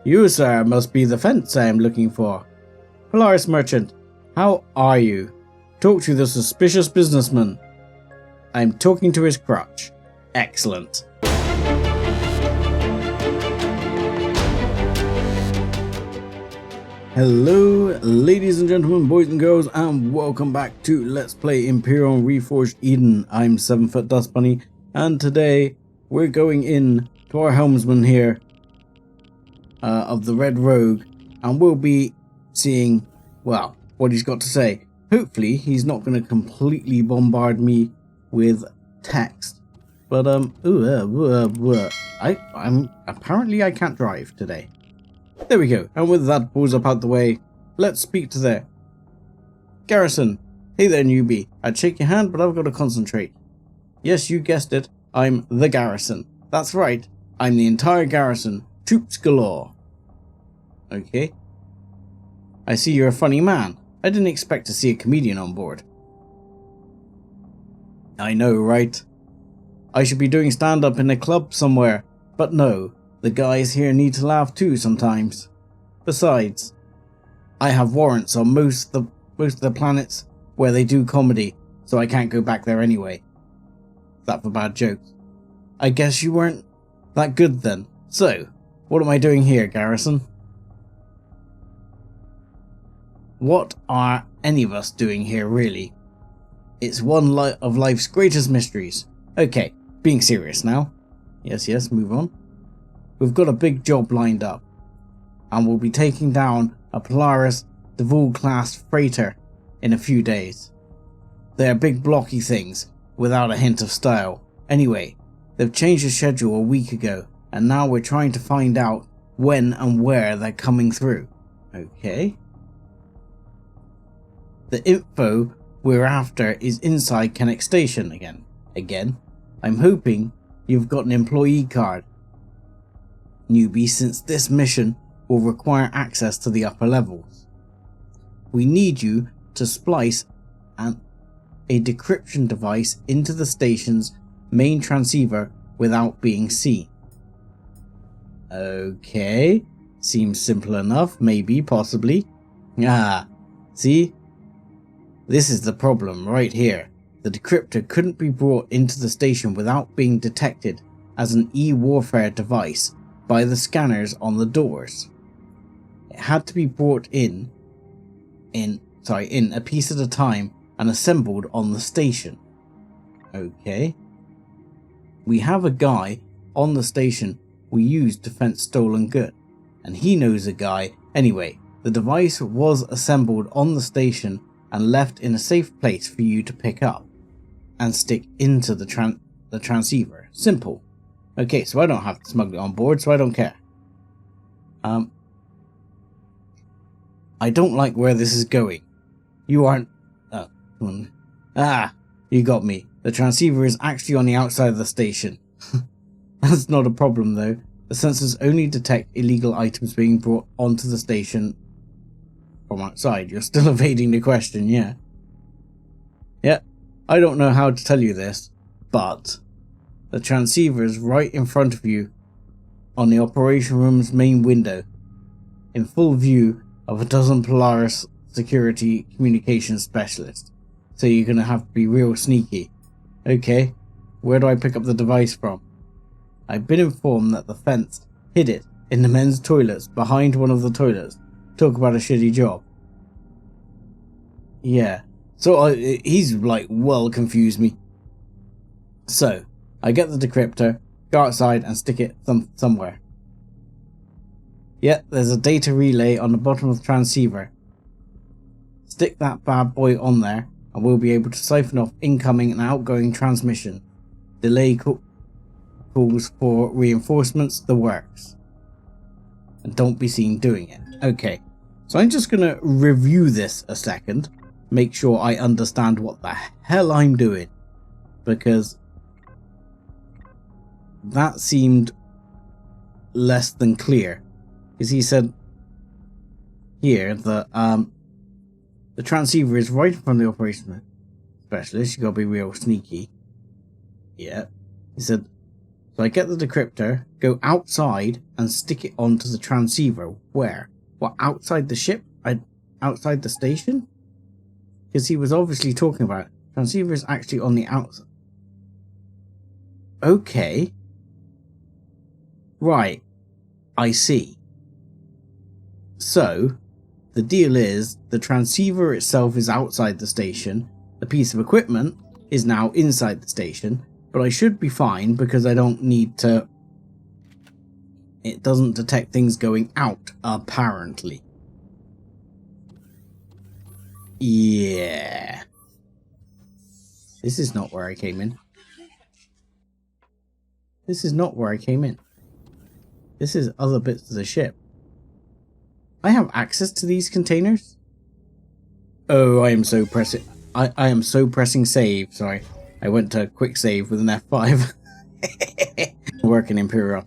You, sir, must be the fence I am looking for. Polaris merchant, how are you? Talk to the suspicious businessman. I am talking to his crotch. Excellent. Hello, ladies and gentlemen, boys and girls, and welcome back to Let's Play Empyrion Reforged Eden. I'm 7-Foot Dust Bunny, and today we're going in to our helmsman here of the Red Rogue, and we'll be seeing, well, what he's got to say. Hopefully, he's not going to completely bombard me with text. But apparently I can't drive today. There we go, and with that pause up out the way, let's speak to the garrison. Hey there, newbie. I'd shake your hand, but I've got to concentrate. Yes, you guessed it, I'm the garrison. That's right, I'm the entire garrison. Troops galore. Okay. I see you're a funny man. I didn't expect to see a comedian on board. I know, right? I should be doing stand-up in a club somewhere, but no. The guys here need to laugh too sometimes. Besides, I have warrants on most of the planets where they do comedy, so I can't go back there anyway. That for bad jokes. I guess you weren't that good then. So, what am I doing here, Garrison? What are any of us doing here, really? It's one of life's greatest mysteries. Okay, being serious now. Yes, move on. We've got a big job lined up, and we'll be taking down a Polaris Devul-class freighter in a few days. They're big blocky things, without a hint of style. Anyway, they've changed the schedule a week ago, and now we're trying to find out when and where they're coming through. Okay. The info we're after is inside Kenneck Station again. I'm hoping you've got an employee card, newbie, since this mission will require access to the upper levels. We need you to splice a decryption device into the station's main transceiver without being seen. Okay, seems simple enough, maybe, possibly. See? This is the problem right here. The decryptor couldn't be brought into the station without being detected as an e-warfare device by the scanners on the doors. It had to be brought in a piece at a time and assembled on the station. Okay. We have a guy on the station we used to fence stolen goods, and he knows a guy. Anyway, the device was assembled on the station and left in a safe place for you to pick up and stick into the transceiver. Simple. Okay, so I don't have to smuggle it on board, so I don't care. I don't like where this is going. You aren't... you got me. The transceiver is actually on the outside of the station. That's not a problem though. The sensors only detect illegal items being brought onto the station from outside. You're still evading the question, yeah. Yeah, I don't know how to tell you this, but the transceiver is right in front of you on the operation room's main window, in full view of a dozen Polaris security communications specialists. So you're going to have to be real sneaky. Okay, where do I pick up the device from? I've been informed that the fence hid it in the men's toilets behind one of the toilets. Talk about a shitty job. Yeah, so he's like well confused me. So, I get the decryptor, go outside and stick it somewhere. Yeah, there's a data relay on the bottom of the transceiver. Stick that bad boy on there and we'll be able to siphon off incoming and outgoing transmission. Delay calls for reinforcements, the works. And don't be seen doing it. Okay, so I'm just going to review this a second. Make sure I understand what the hell I'm doing. Because that seemed less than clear. Because he said here that the transceiver is right in front of the operation specialist. You gotta be real sneaky. Yeah. He said So I get the decryptor, go outside and stick it onto the transceiver. Where? What, outside the ship? Outside the station? Because he was obviously talking about it. Transceiver is actually on the outside. Okay. Right. I see. So, the deal is, the transceiver itself is outside the station. The piece of equipment is now inside the station. But I should be fine because I don't need to... It doesn't detect things going out, apparently. Yeah. This is not where I came in. This is not where I came in. This is other bits of the ship. I have access to these containers? Oh, I am so pressing... I am so pressing save. Sorry. I went to quick save with an F5. Working Empyrion.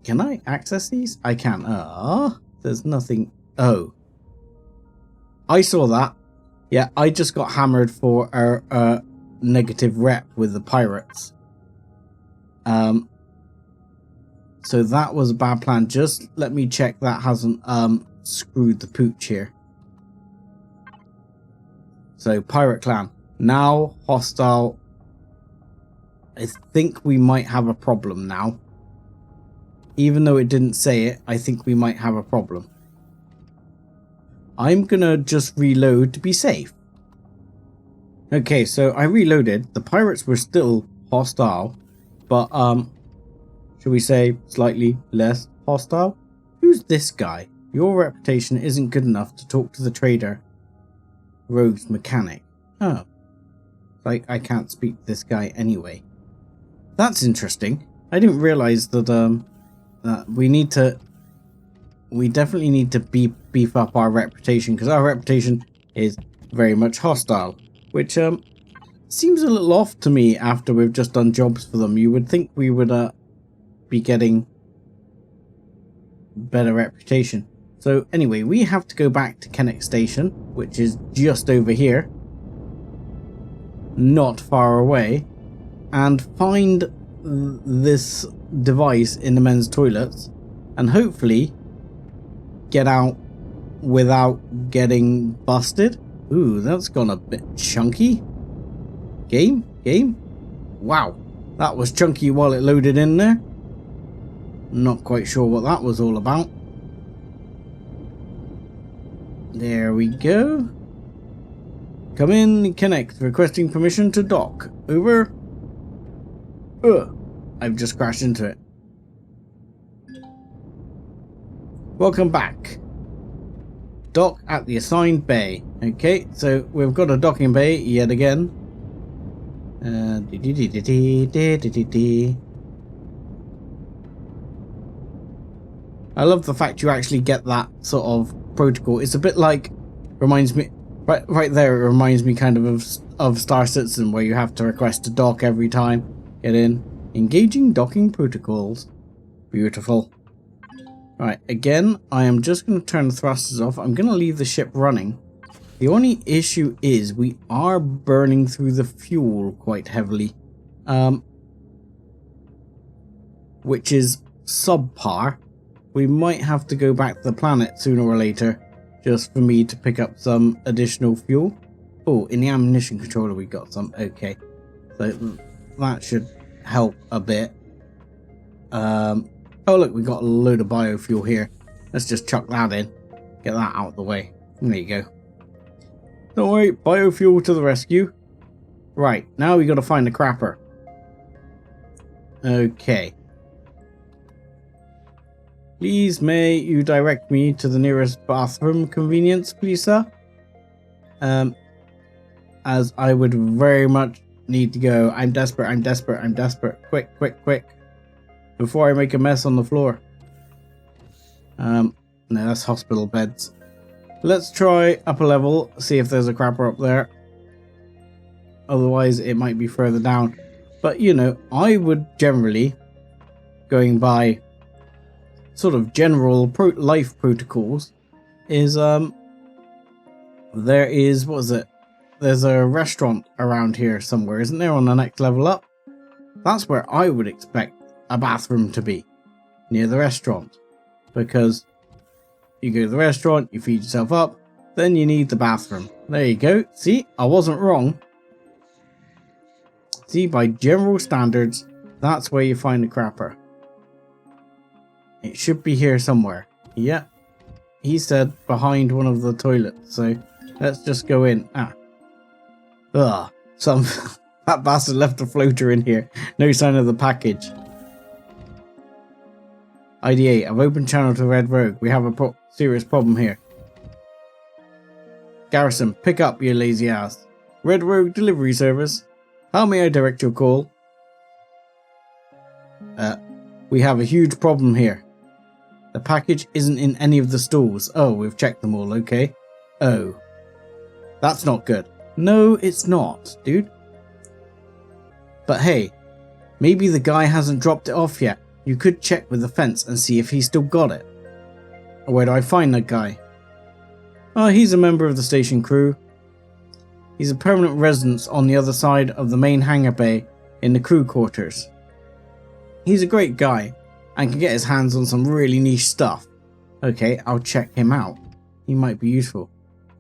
Can I access these? I can. There's nothing. Oh. I saw that. Yeah, I just got hammered for a negative rep with the pirates. So that was a bad plan. Just let me check that hasn't screwed the pooch here. So pirate clan now hostile. I think we might have a problem now. Even though it didn't say it, I think we might have a problem. I'm gonna just reload to be safe. Okay, so I reloaded. The pirates were still hostile, but should we say slightly less hostile? Who's this guy? Your reputation isn't good enough to talk to the trader. Rogue's mechanic. Oh. Like I can't speak to this guy anyway. That's interesting. I didn't realize that we definitely need to beef up our reputation, because our reputation is very much hostile, which seems a little off to me after we've just done jobs for them. You would think we would be getting better reputation. So anyway, we have to go back to Kage848 Station, which is just over here, not far away, and find this device in the men's toilets, and hopefully get out without getting busted. Ooh, that's gone a bit chunky. Game? Wow, that was chunky while it loaded in there. Not quite sure what that was all about. There we go. Come in, connect. Requesting permission to dock. Over. I've just crashed into it. Welcome back. Dock at the assigned bay. Okay, so we've got a docking bay yet again. I love the fact you actually get that sort of protocol. It's a bit like, reminds me, right there, it reminds me kind of Star Citizen, where you have to request to dock every time. Get in. Engaging docking protocols. Beautiful. Right, again, I am just going to turn the thrusters off. I'm going to leave the ship running. The only issue is we are burning through the fuel quite heavily. Which is subpar. We might have to go back to the planet sooner or later, just for me to pick up some additional fuel. Oh, in the ammunition controller we got some. Okay, so that should help a bit. Oh look, we got a load of biofuel here. Let's just chuck that in. Get that out of the way. There you go. Don't worry, biofuel to the rescue. Right, now we got to find the crapper. Okay. Please may you direct me to the nearest bathroom convenience, please, sir? As I would very much need to go. I'm desperate. Quick. Before I make a mess on the floor. No, that's hospital beds. Let's try upper level, see if there's a crapper up there. Otherwise, it might be further down. But, you know, I would generally, going by sort of general life protocols, is, there is, what is it? There's a restaurant around here somewhere, isn't there, on the next level up? That's where I would expect a bathroom to be, near the restaurant. Because you go to the restaurant, you feed yourself up, then you need the bathroom. There you go. See, I wasn't wrong. See, by general standards, that's where you find the crapper. It should be here somewhere. Yeah. He said behind one of the toilets, so let's just go in. Ugh. That bastard left a floater in here. No sign of the package. ID8, I've opened channel to Red Rogue. We have a serious problem here. Garrison, pick up, you lazy ass. Red Rogue delivery service. How may I direct your call? We have a huge problem here. The package isn't in any of the stalls. Oh, we've checked them all, okay. Oh. That's not good. No, it's not, dude. But hey, maybe the guy hasn't dropped it off yet. You could check with the fence and see if he's still got it. Where do I find that guy? Oh, he's a member of the station crew. He's a permanent resident on the other side of the main hangar bay in the crew quarters. He's a great guy and can get his hands on some really niche stuff. Okay, I'll check him out. He might be useful.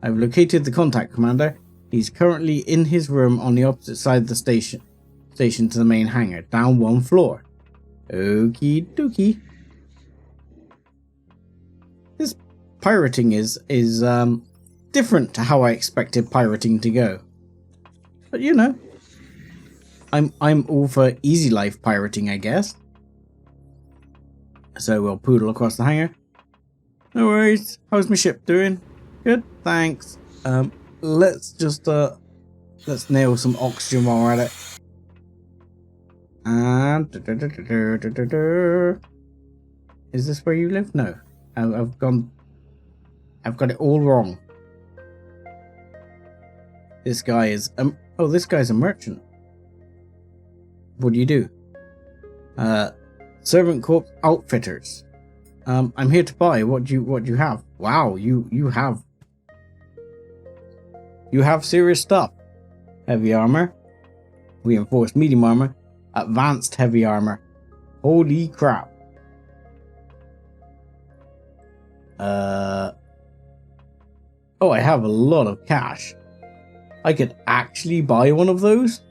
I've located the contact commander. He's currently in his room on the opposite side of the station to the main hangar, down one floor. Okie dokie. This pirating is different to how I expected pirating to go. But you know, I'm all for easy life pirating, I guess. So we'll poodle across the hangar. No worries. How's my ship doing? Good, thanks. Let's just let's nail some oxygen while we're at it. And is this where you live? No, I've got it all wrong. This guy is oh, this guy's a merchant. What do you do? Servant Corps Outfitters. I'm here to buy. What do you have? Wow, you have serious stuff. Heavy armor, reinforced medium armor, advanced heavy armor. Holy crap. Oh, I have a lot of cash. I could actually buy one of those?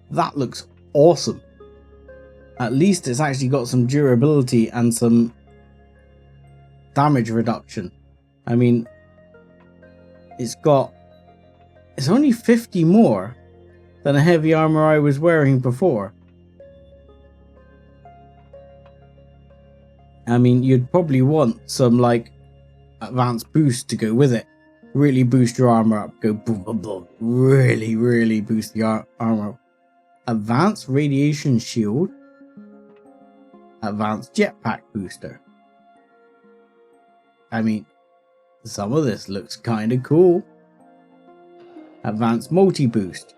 That looks awesome. At least it's actually got some durability and some damage reduction. I mean, it's only 50 more than a heavy armor I was wearing before. I mean, you'd probably want some like advanced boost to go with it. Really boost your armor up. Go boom, boom, boom. Really boost the armor up. Advanced radiation shield. Advanced jetpack booster. I mean, some of this looks kind of cool. Advanced multi-boost.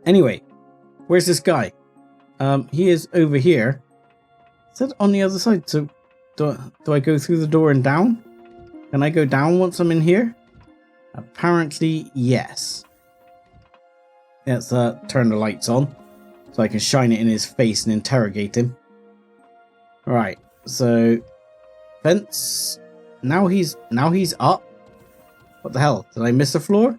Anyway, where's this guy? He is over here. Is that on the other side? So, do I go through the door and down? Can I go down once I'm in here? Apparently, yes. Let's turn the lights on so I can shine it in his face and interrogate him. Right, so fence. Now he's up. What the hell? Did I miss a floor?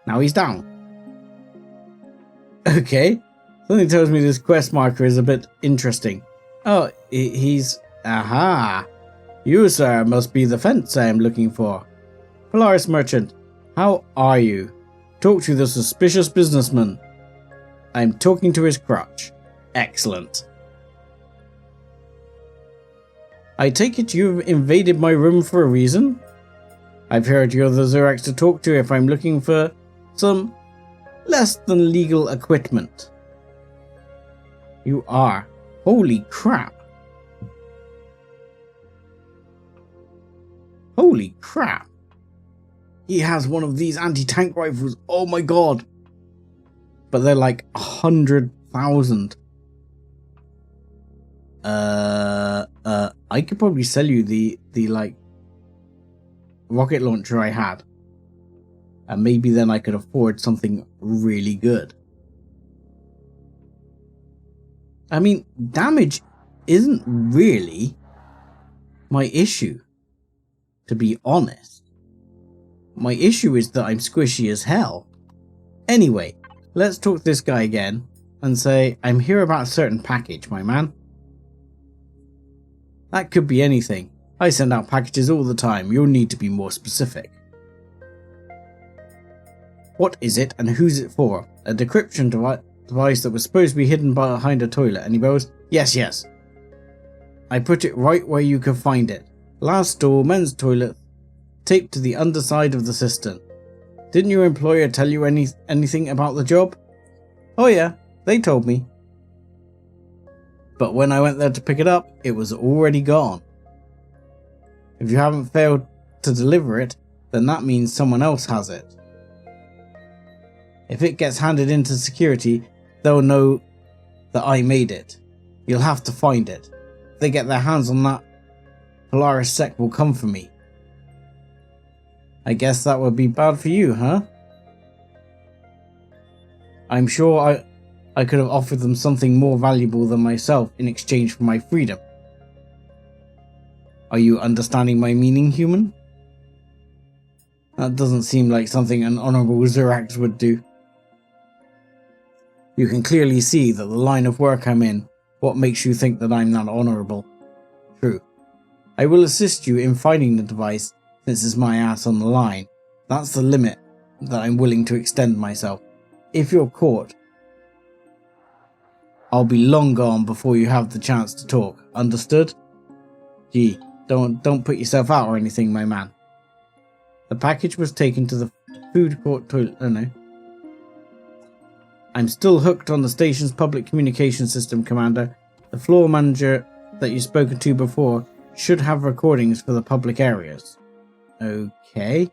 Now he's down. Okay. Something tells me this quest marker is a bit interesting. Oh, he's... Aha! You, sir, must be the fence I am looking for. Polaris merchant, how are you? Talk to the suspicious businessman. I'm talking to his crutch. Excellent. I take it you've invaded my room for a reason? I've heard you're the Zurax to talk to if I'm looking for some less than legal equipment. You are. Holy crap. Holy crap. He has one of these anti-tank rifles. Oh my god. But they're like 100,000. I could probably sell you the like rocket launcher I had. And maybe then I could afford something really good. I mean, damage isn't really my issue, to be honest. My issue is that I'm squishy as hell. Anyway, let's talk to this guy again and say, I'm here about a certain package, my man. That could be anything. I send out packages all the time. You'll need to be more specific. What is it and who's it for? A decryption device that was supposed to be hidden behind a toilet. Any bells? Yes. I put it right where you could find it. Last stall, men's toilet, taped to the underside of the cistern. Didn't your employer tell you anything about the job? Oh yeah, they told me. But when I went there to pick it up, it was already gone. If you haven't failed to deliver it, then that means someone else has it. If it gets handed into security, they'll know that I made it. You'll have to find it. If they get their hands on that, Polaris Sec will come for me. I guess that would be bad for you, huh? I'm sure I could have offered them something more valuable than myself in exchange for my freedom. Are you understanding my meaning, human? That doesn't seem like something an honourable Zirax would do. You can clearly see that the line of work I'm in, what makes you think that I'm not honourable? True. I will assist you in finding the device, since it's my ass on the line. That's the limit that I'm willing to extend myself. If you're caught, I'll be long gone before you have the chance to talk. Understood? Gee, don't put yourself out or anything, my man. The package was taken to the food court toilet. Oh no. I'm still hooked on the station's public communication system, Commander. The floor manager that you've spoken to before should have recordings for the public areas. Okay.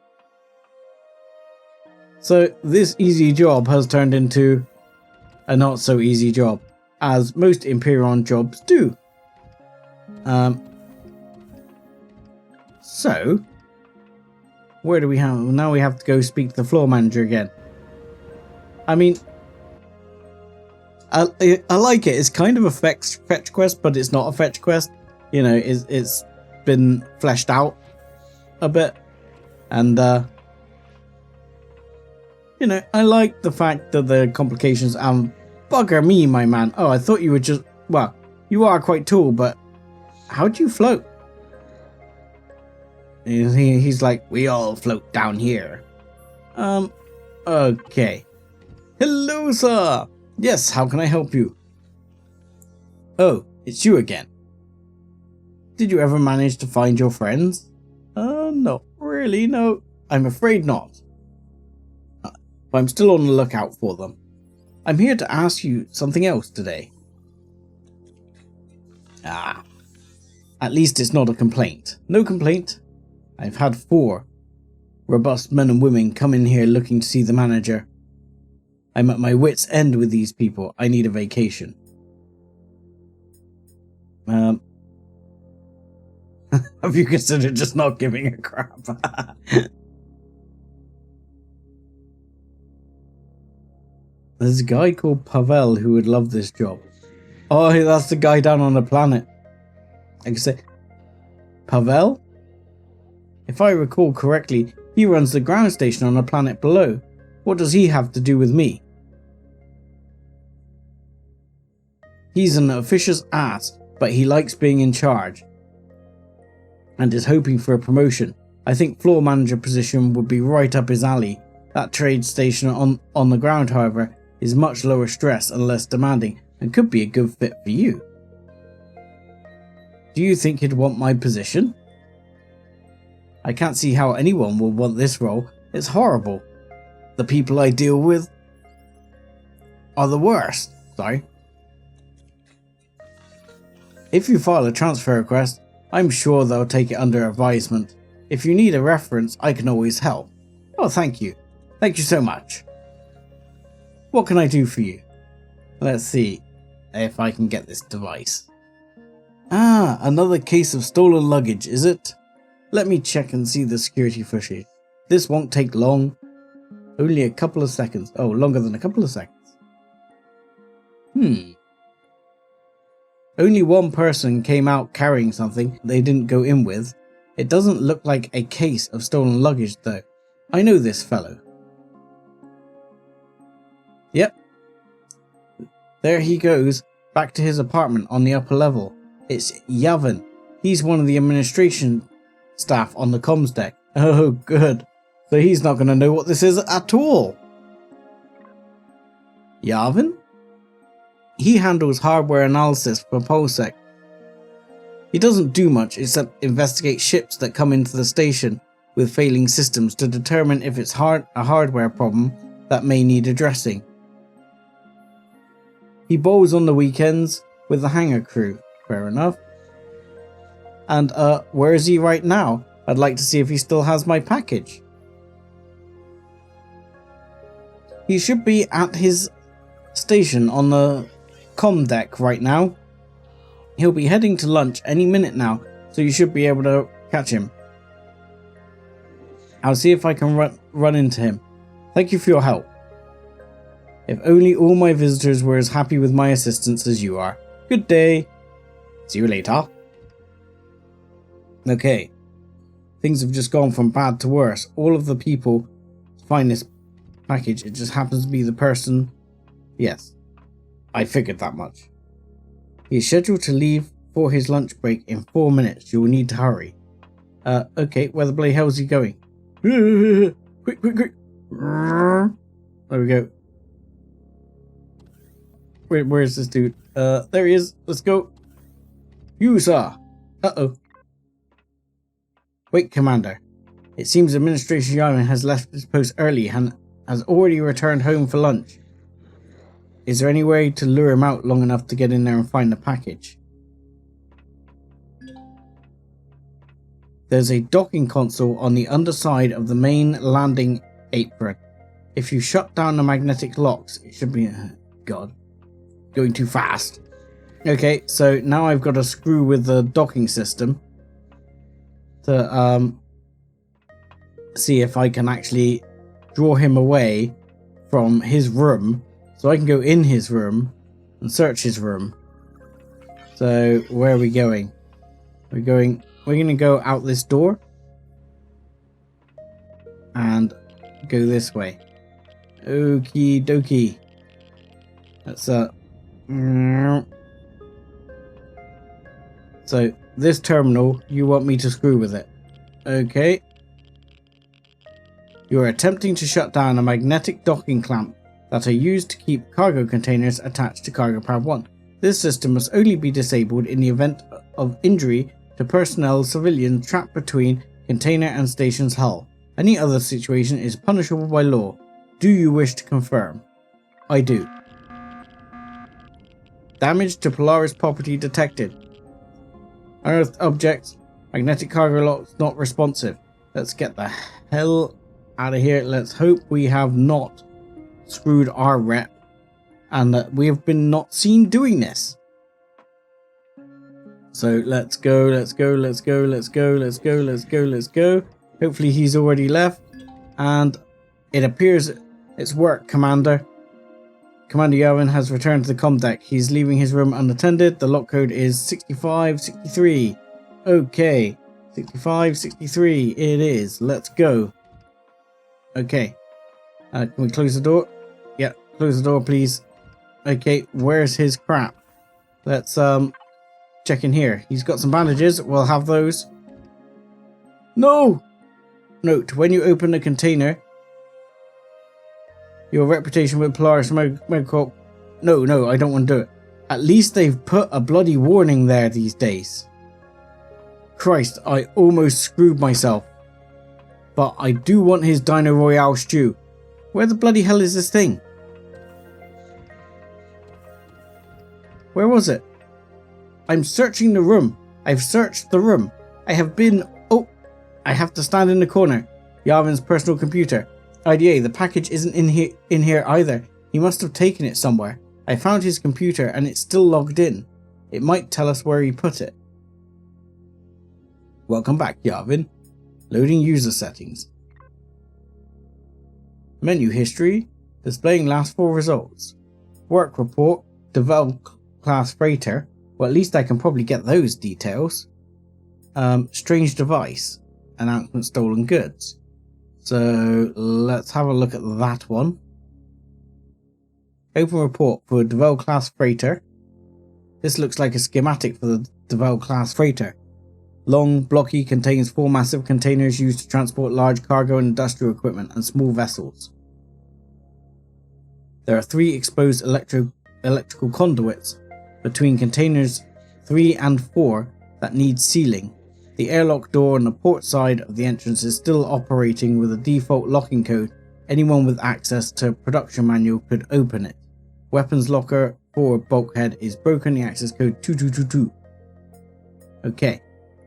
So this easy job has turned into a not so easy job, as most Empyrion jobs do. So where do we have now? We have to go speak to the floor manager again. I mean, I like it. It's kind of a fetch quest, but it's not a fetch quest. You know, it's been fleshed out a bit, and you know, I like the fact that the complications bugger me, my man. Oh, I thought you were just, well, you are quite tall, but how do you float? He's like, we all float down here. Okay. Hello, sir. Yes, how can I help you? Oh, it's you again. Did you ever manage to find your friends? Not really, no. I'm afraid not. But I'm still on the lookout for them. I'm here to ask you something else today. At least it's not a complaint. No complaint. I've had 4 robust men and women come in here looking to see the manager. I'm at my wit's end with these people. I need a vacation. Have you considered just not giving a crap? There's a guy called Pavel who would love this job. Oh, that's the guy down on the planet. I can say, Pavel? If I recall correctly, he runs the ground station on a planet below. What does he have to do with me? He's an officious ass, but he likes being in charge and is hoping for a promotion. I think floor manager position would be right up his alley. That trade station on the ground, however, is much lower stress and less demanding and could be a good fit for you. Do you think he'd want my position? I can't see how anyone will want this role. It's horrible. The people I deal with are the worst. Sorry. If you file a transfer request, I'm sure they'll take it under advisement. If you need a reference, I can always help. Oh, thank you. Thank you so much. What can I do for you? Let's see if I can get this device. Another case of stolen luggage, is it? Let me check and see the security footage. This won't take long. Only a couple of seconds. Oh, longer than a couple of seconds. Only one person came out carrying something they didn't go in with. It doesn't look like a case of stolen luggage though. I know this fellow. Yep. There he goes, back to his apartment on the upper level. It's Yavin. He's one of the administration staff on the comms deck. Oh, good. So he's not going to know what this is at all. Yavin? He handles hardware analysis for PolSec. He doesn't do much except investigate ships that come into the station with failing systems to determine if it's a hardware problem that may need addressing. He bowls on the weekends with the hangar crew. Fair enough. And where is he right now? I'd like to see if he still has my package. He should be at his station on the comm deck right now. He'll be heading to lunch any minute now, so you should be able to catch him. I'll see if I can run into him. Thank you for your help. If only all my visitors were as happy with my assistance as you are. Good day. See you later. Okay. Things have just gone from bad to worse. All of the people find this package. It just happens to be the person. Yes. I figured that much. He is scheduled to leave for his lunch break in 4 minutes. You will need to hurry. Okay. Where the bloody hell is he going? Quick, quick, quick. There we go. Where is this dude? There he is. Let's go. You, sir. Uh-oh. Wait, Commander. It seems Administration Yavin has left his post early and has already returned home for lunch. Is there any way to lure him out long enough to get in there and find the package? There's a docking console on the underside of the main landing apron. If you shut down the magnetic locks, it should be... God. Going too fast. Okay, so now I've got to screw with the docking system to see if I can actually draw him away from his room, so I can go in his room and search his room. So where are we going? We're going to go out this door and go this way. Okie dokie. That's so this terminal, you want me to screw with it. Okay. You are attempting to shut down a magnetic docking clamp that are used to keep cargo containers attached to Cargo Pad 1. This system must only be disabled in the event of injury to personnel civilians trapped between container and station's hull. Any other situation is punishable by law. Do you wish to confirm? I do. Damage to Polaris property detected. Unearthed objects. Magnetic cargo locks not responsive. Let's get the hell out of here. Let's hope we have not screwed our rep and that we have been not seen doing this. So let's go, let's go, let's go, let's go, let's go, let's go, let's go. Hopefully he's already left. And it appears it's worked, Commander. Commander Yavin has returned to the comm deck. He's leaving his room unattended. The lock code is 6563. Okay. 6563 it is. Let's go. Okay. Can we close the door? Yeah, close the door, please. Okay, where's his crap? Let's check in here. He's got some bandages. We'll have those. No! Note, when you open a container, your reputation with Polaris Medical... No, I don't want to do it. At least they've put a bloody warning there these days. Christ, I almost screwed myself. But I do want his Dino Royale stew. Where the bloody hell is this thing? Where was it? I'm searching the room. I've searched the room. I have been... Oh, I have to stand in the corner. Yavin's personal computer. IDA, the package isn't in here either. He must have taken it somewhere. I found his computer and it's still logged in. It might tell us where he put it. Welcome back, Yavin. Loading user settings. Menu history. Displaying last 4 results. Work report. Develop class freighter. Well, at least I can probably get those details. Strange device. Announcement stolen goods. So let's have a look at that one. Open report for Devel class freighter. This looks like a schematic for the Devel class freighter. Long, blocky, contains 4 massive containers used to transport large cargo and industrial equipment and small vessels. There are 3 exposed electrical conduits between containers 3 and 4 that need sealing. The airlock door on the port side of the entrance is still operating with a default locking code. Anyone with access to production manual could open it. Weapons locker forward bulkhead is broken. The access code 2222. Okay,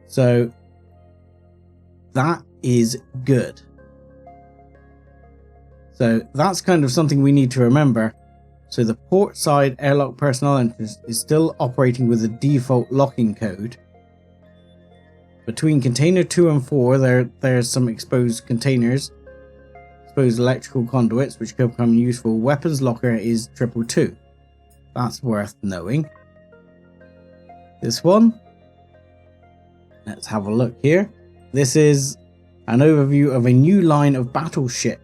so that is good. So that's kind of something we need to remember. So the port side airlock personnel entrance is still operating with a default locking code. Between container 2 and 4 there's some exposed containers, exposed electrical conduits which could become useful. Weapons locker is 222. That's worth knowing. This one, let's have a look here. This is an overview of a new line of battleship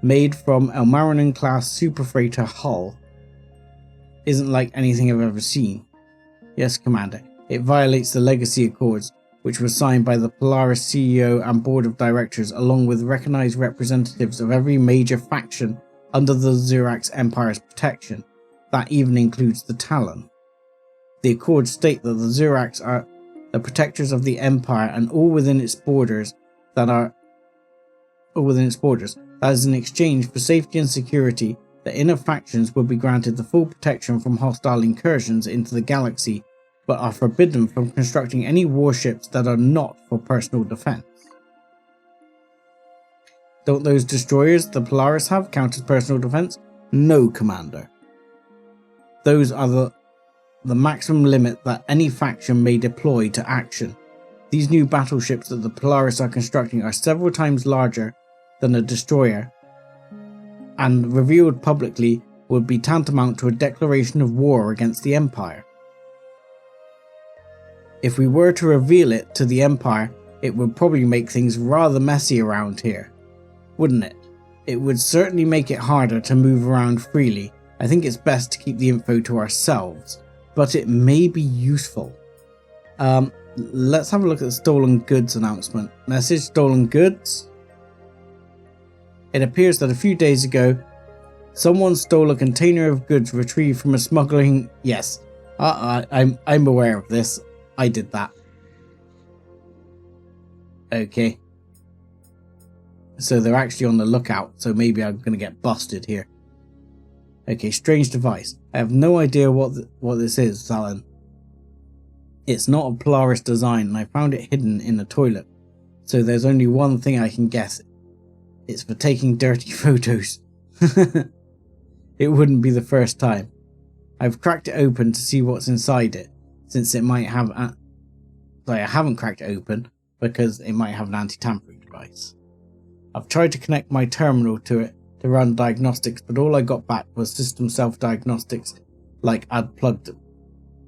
made from Elmarinon class super freighter hull. Isn't like anything I've ever seen. Yes, Commander. It violates the Legacy Accords, which was signed by the Polaris CEO and Board of Directors, along with recognized representatives of every major faction under the Xurax Empire's protection. That even includes the Talon. The Accords state that the Xurax are the protectors of the Empire and all within its borders. That is in exchange for safety and security. The inner factions will be granted the full protection from hostile incursions into the galaxy, but are forbidden from constructing any warships that are not for personal defense. Don't those destroyers the Polaris have count as personal defense? No, Commander. Those are the maximum limit that any faction may deploy to action. These new battleships that the Polaris are constructing are several times larger than a destroyer, and revealed publicly would be tantamount to a declaration of war against the Empire. If we were to reveal it to the Empire, it would probably make things rather messy around here, wouldn't it? It would certainly make it harder to move around freely. I think it's best to keep the info to ourselves, but it may be useful. Let's have a look at the stolen goods announcement. Message stolen goods. It appears that a few days ago, someone stole a container of goods retrieved from a smuggling... Yes, I'm aware of this. I did that. Okay. So they're actually on the lookout, so maybe I'm going to get busted here. Okay, strange device. I have no idea what this is, Talon. It's not a Polaris design, and I found it hidden in the toilet. So there's only one thing I can guess. It's for taking dirty photos. It wouldn't be the first time. I've cracked it open to see what's inside it, since it might have... I haven't cracked it open, because it might have an anti-tampering device. I've tried to connect my terminal to it to run diagnostics, but all I got back was system self-diagnostics, like I'd plugged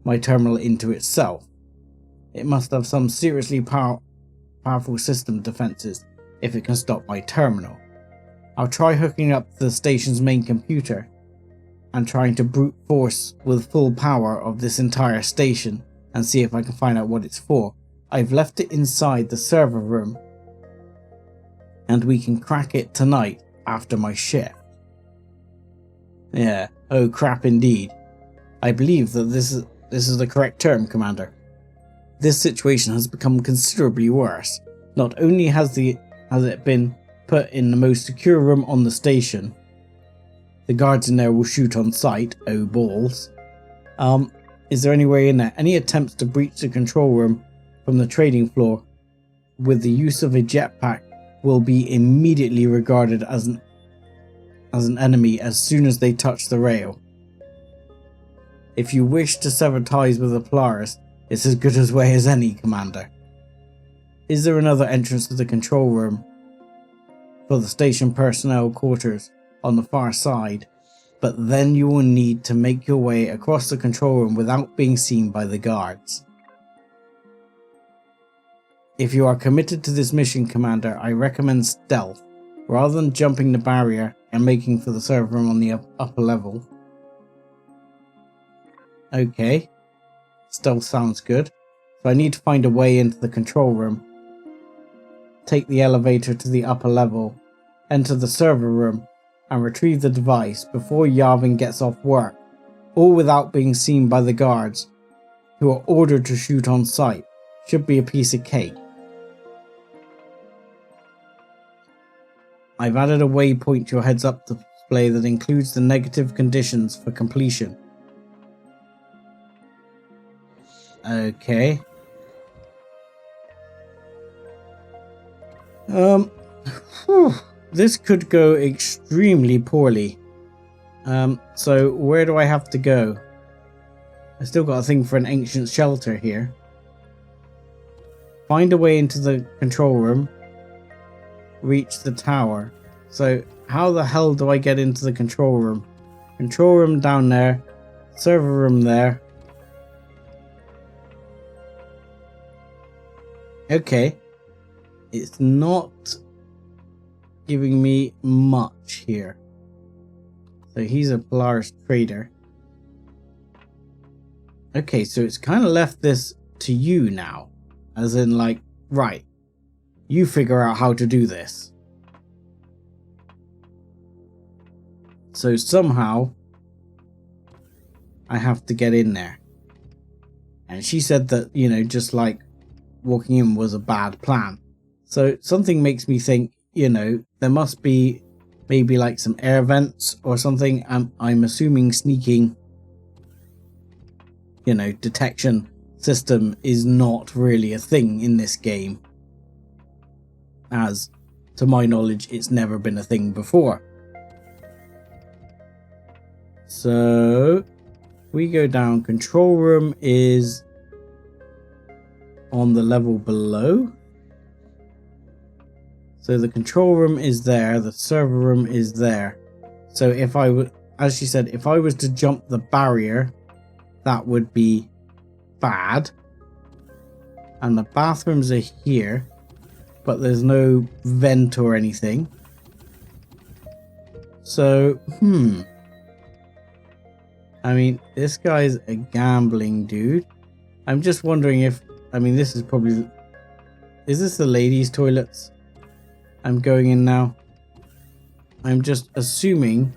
my terminal into itself. It must have some seriously powerful system defenses if it can stop my terminal. I'll try hooking up the station's main computer and trying to brute force with full power of this entire station and see if I can find out what it's for. I've left it inside the server room and we can crack it tonight after my shift. Yeah, oh crap indeed. I believe that this is the correct term, Commander. This situation has become considerably worse. Not only has it been put in the most secure room on the station, the guards in there will shoot on sight, oh balls. Is there any way in there? Any attempts to breach the control room from the trading floor with the use of a jetpack will be immediately regarded as an enemy as soon as they touch the rail. If you wish to sever ties with the Polaris, it's as good a way as any, Commander. is there another entrance to the control room for the station personnel quarters on the far side? But then you will need to make your way across the control room without being seen by the guards. If you are committed to this mission, Commander, I recommend stealth, rather than jumping the barrier and making for the server room on the upper level. Okay, stealth sounds good. So I need to find a way into the control room, take the elevator to the upper level, enter the server room, and retrieve the device before Yavin gets off work, all without being seen by the guards, who are ordered to shoot on sight. Should be a piece of cake. I've added a waypoint to your heads up display that includes the negative conditions for completion. Okay. This could go extremely poorly. So where do I have to go? I still got a thing for an ancient shelter here. Find a way into the control room. Reach the tower. So how the hell do I get into the control room? Control room down there. Server room there. Okay. It's not giving me much here. So he's a Polaris trader. Okay, so it's kind of left this to you now. As in, like, right, you figure out how to do this. So somehow I have to get in there. And she said that, you know, just like walking in was a bad plan. So something makes me think, you know, there must be maybe like some air vents or something. I'm assuming sneaking, you know, detection system is not really a thing in this game. As, to my knowledge, it's never been a thing before. So, we go down. Control room is on the level below. So the control room is there, the server room is there. So if I would, as she said, if I was to jump the barrier, that would be bad. And the bathrooms are here, but there's no vent or anything. So, I mean, this guy's a gambling dude. I'm just wondering if, I mean, this is probably, is this the ladies' toilets? I'm going in now. I'm just assuming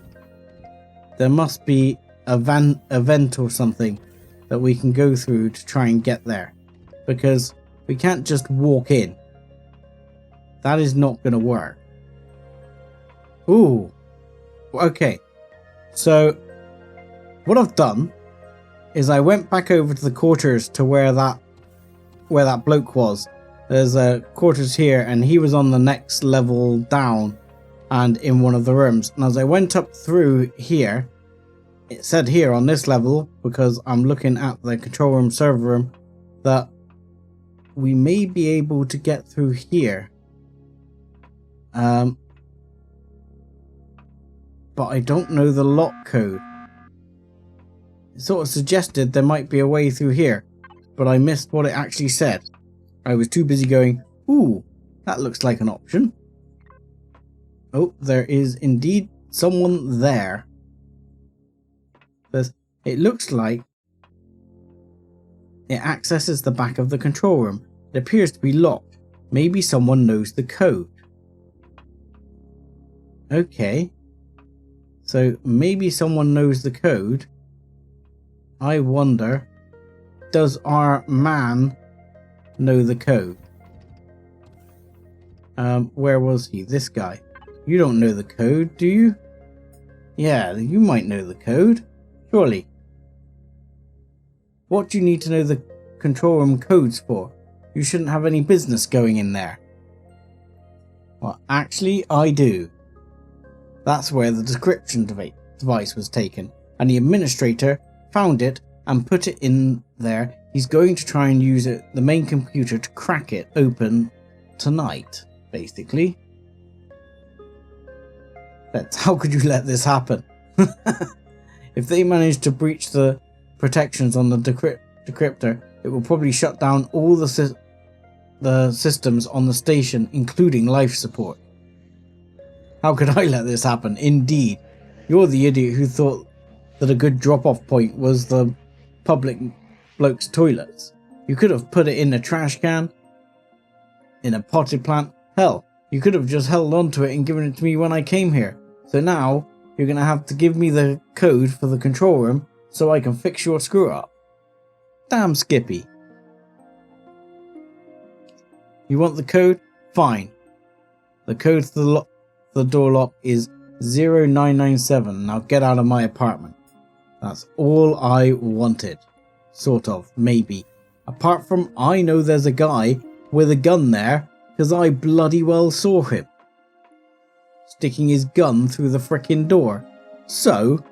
there must be a vent or something that we can go through to try and get there. Because we can't just walk in. That is not going to work. Ooh. Okay. So, what I've done is I went back over to the quarters to where that bloke was. There's a quarters here, and he was on the next level down and in one of the rooms. And as I went up through here, it said here on this level, because I'm looking at the control room server room, that we may be able to get through here. But I don't know the lock code. It sort of suggested there might be a way through here, but I missed what it actually said. I was too busy going, ooh, that looks like an option. Oh, there is indeed someone there. It looks like it accesses the back of the control room. It appears to be locked. Maybe someone knows the code. Okay. So maybe someone knows the code. I wonder, does our man know the code? Where was he? This guy. You don't know the code, do you? Yeah, you might know the code. Surely. What do you need to know the control room codes for? You shouldn't have any business going in there. Well, actually, I do. That's where the decryption device was taken, and the administrator found it and put it in there. He's going to try and use the main computer to crack it open tonight, basically. But how could you let this happen? If they manage to breach the protections on the decryptor, it will probably shut down all the systems on the station, including life support. How could I let this happen? Indeed. You're the idiot who thought that a good drop-off point was the public blokes' toilets. You could have put it in a trash can, in a potted plant. Hell, you could have just held on to it and given it to me when I came here. So now, you're going to have to give me the code for the control room so I can fix your screw-up. Damn Skippy. You want the code? Fine. The code to the door lock is 0997. Now get out of my apartment. That's all I wanted. Sort of, maybe. Apart from I know there's a guy with a gun there because I bloody well saw him sticking his gun through the frickin' door. So,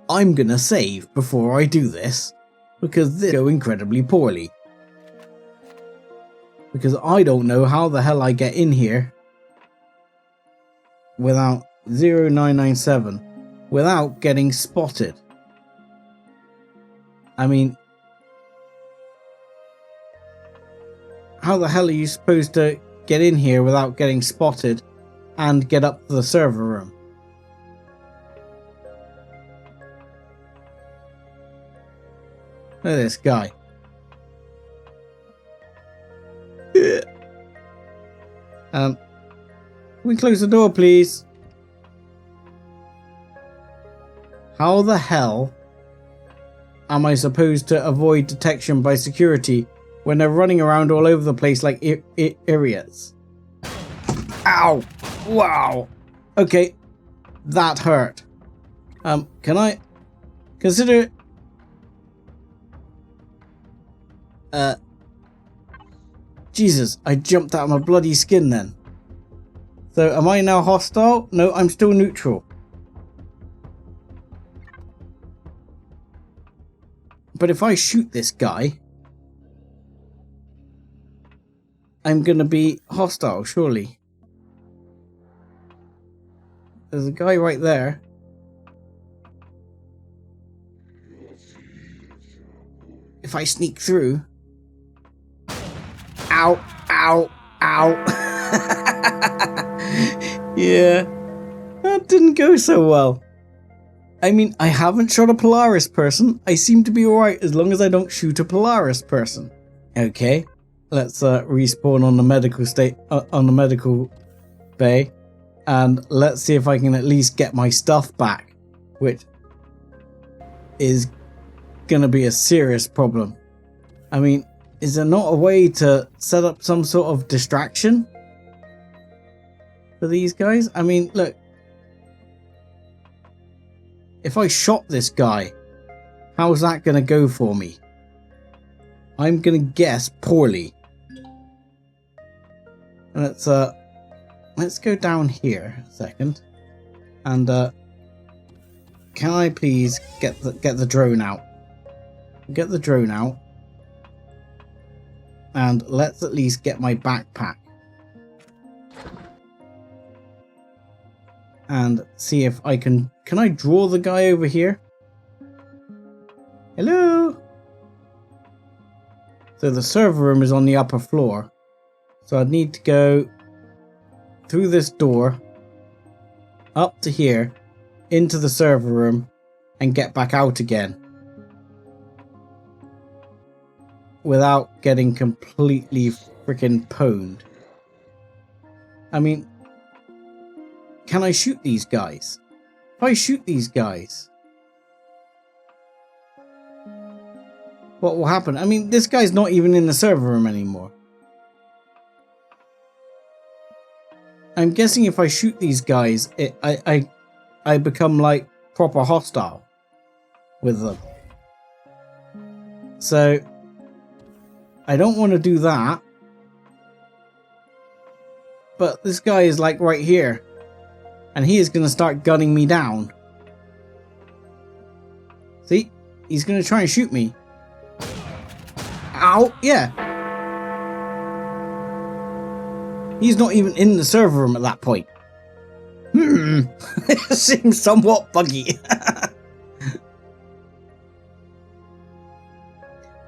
I'm gonna save before I do this, because this will go incredibly poorly. Because I don't know how the hell I get in here without 0997, without getting spotted. I mean, how the hell are you supposed to get in here without getting spotted and get up to the server room? Look at this guy. Can we close the door, please? How the hell am I supposed to avoid detection by security when they're running around all over the place like idiots? Ow! Wow! Okay, that hurt. Can I consider... Jesus, I jumped out of my bloody skin then. So, am I now hostile? No, I'm still neutral. But if I shoot this guy, I'm gonna be hostile, surely. There's a guy right there. If I sneak through... Ow, ow, ow. Yeah, that didn't go so well. I mean, I haven't shot a Polaris person. I seem to be alright as long as I don't shoot a Polaris person. Okay, let's respawn on the medical on the medical bay, and let's see if I can at least get my stuff back, which is gonna be a serious problem. I mean, is there not a way to set up some sort of distraction for these guys? I mean, look. If I shot this guy, how's that going to go for me? I'm going to guess poorly. And let's go down here a second. And can I please get the drone out? Get the drone out. And let's at least get my backpack. And see if I can I draw the guy over here? Hello? So the server room is on the upper floor. So I'd need to go through this door, up to here, into the server room, and get back out again. Without getting completely freaking pwned. I mean, can I shoot these guys? If I shoot these guys, what will happen? I mean, this guy's not even in the server room anymore. I'm guessing if I shoot these guys, I become like proper hostile with them. So I don't want to do that. But this guy is like right here. And he is going to start gunning me down. See? He's going to try and shoot me. Ow! Yeah. He's not even in the server room at that point. It seems somewhat buggy.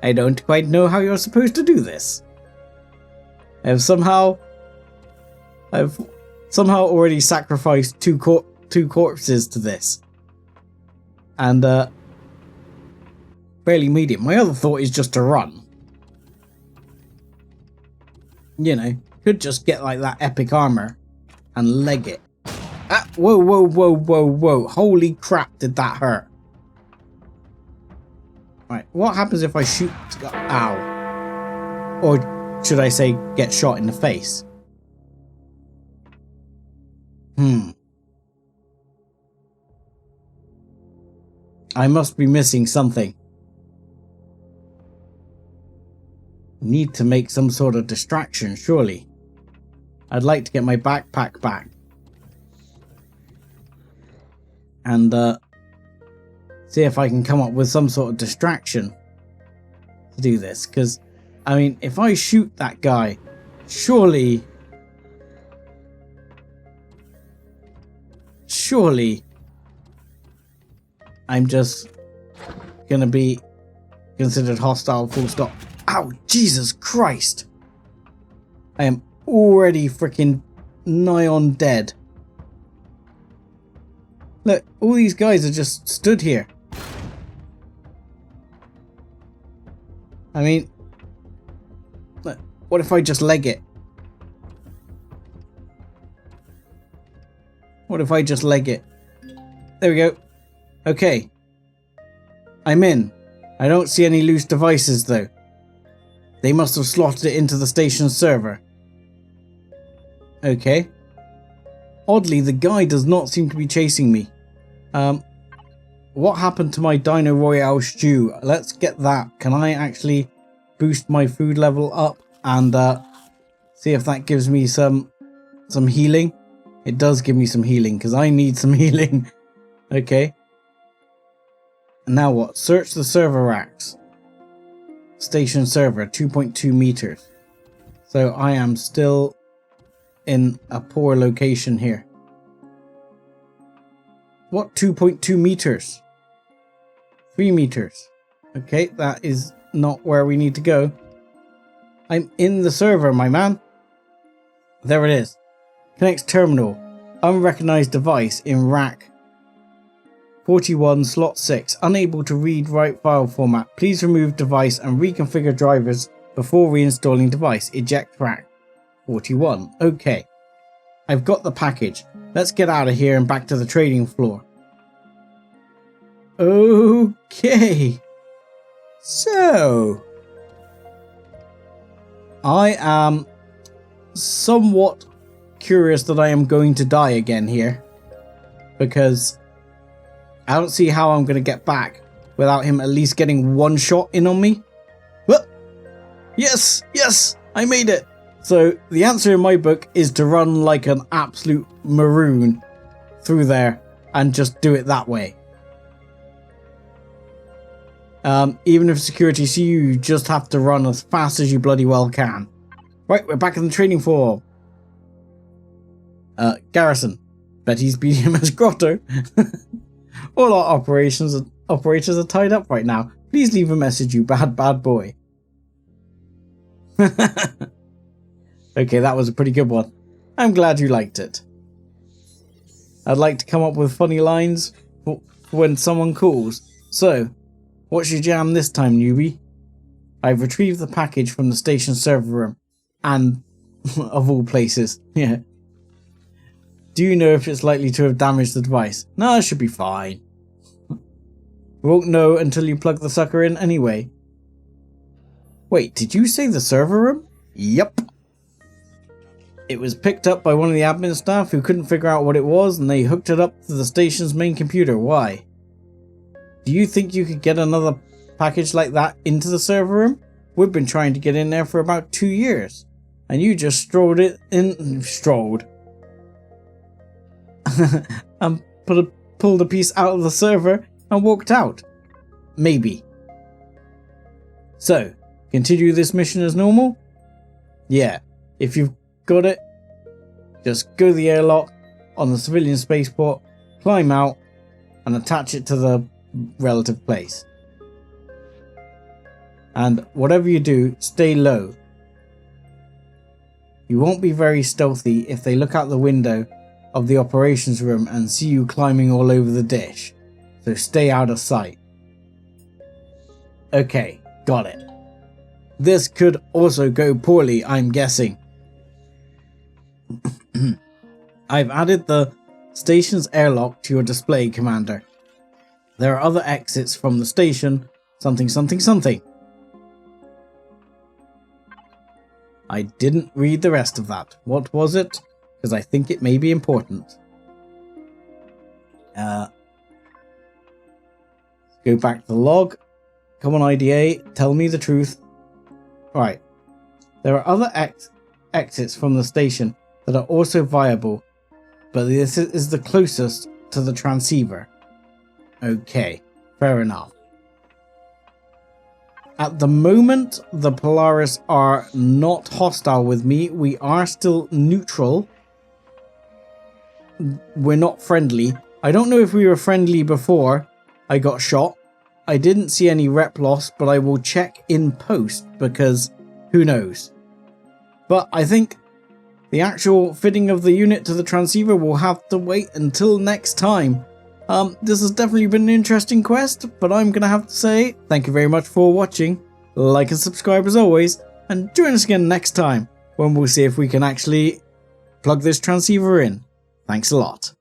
I don't quite know how you're supposed to do this. I've somehow already sacrificed two corpses to this. And barely made it. My other thought is just to run. You know, could just get like that epic armor and leg it. Ah, whoa, whoa, whoa, whoa, whoa. Holy crap, did that hurt. Right, what happens if I shoot... Ow. Or should I say get shot in the face? I must be missing something. Need to make some sort of distraction, surely. I'd like to get my backpack back. And see if I can come up with some sort of distraction to do this. Because, I mean, if I shoot that guy, surely I'm just gonna be considered hostile, full stop. Ow, Jesus Christ! I am already freaking nigh on dead. Look, all these guys are just stood here. I mean, look, what if I just leg it? What if I just leg it? There we go. Okay. I'm in. I don't see any loose devices though. They must have slotted it into the station's server. Okay. Oddly, the guy does not seem to be chasing me. What happened to my Dino Royale stew? Let's get that. Can I actually boost my food level up and see if that gives me some healing? It does give me some healing because I need some healing. Okay. And now what? Search the server racks. Station server, 2.2 meters. So I am still in a poor location here. What 2.2 meters? 3 meters. Okay, that is not where we need to go. I'm in the server, my man. There it is. Connects terminal. Unrecognized device in rack 41 slot 6. Unable to read write file format. Please remove device and reconfigure drivers before reinstalling device. Eject rack 41. Okay. I've got the package. Let's get out of here and back to the trading floor. Okay. So, I am somewhat curious that I am going to die again here. Because I don't see how I'm going to get back without him at least getting one shot in on me. What? Yes, yes, I made it. So the answer in my book is to run like an absolute maroon through there and just do it that way. Even if security see you, you just have to run as fast as you bloody well can. Right, we're back in the training floor. Garrison. Betty's BDMS Grotto. All our operators are tied up right now. Please leave a message, you bad boy. Okay, that was a pretty good one. I'm glad you liked it. I'd like to come up with funny lines for when someone calls. So, what's your jam this time, newbie? I've retrieved the package from the station server room. And, of all places, yeah. Do you know if it's likely to have damaged the device? No, it should be fine. We won't know until you plug the sucker in anyway. Wait, did you say the server room? Yep. It was picked up by one of the admin staff who couldn't figure out what it was and they hooked it up to the station's main computer. Why? Do you think you could get another package like that into the server room? We've been trying to get in there for about 2 years. And you just strolled and pulled a piece out of the server and walked out. Maybe. So, continue this mission as normal? Yeah. If you've got it, Just go to the airlock on the civilian spaceport, climb out, and attach it to the relative place. And whatever you do, stay low. You won't be very stealthy if they look out the window of the operations room and see you climbing all over the dish, so stay out of sight. Okay, got it. This could also go poorly, I'm guessing. I've added the station's airlock to your display, Commander. There are other exits from the station, something something something. I didn't read the rest of that. What was it? Because I think it may be important. Go back to the log. Come on, IDA, tell me the truth. Right. There are other exits from the station that are also viable, but this is the closest to the transceiver. Okay, fair enough. At the moment, the Polaris are not hostile with me. We are still neutral. We're not friendly. I don't know if we were friendly before I got shot. I didn't see any rep loss, but I will check in post because who knows. But I think the actual fitting of the unit to the transceiver will have to wait until next time. This has definitely been an interesting quest, but I'm going to have to say thank you very much for watching. Like and subscribe as always, and join us again next time when we'll see if we can actually plug this transceiver in. Thanks a lot.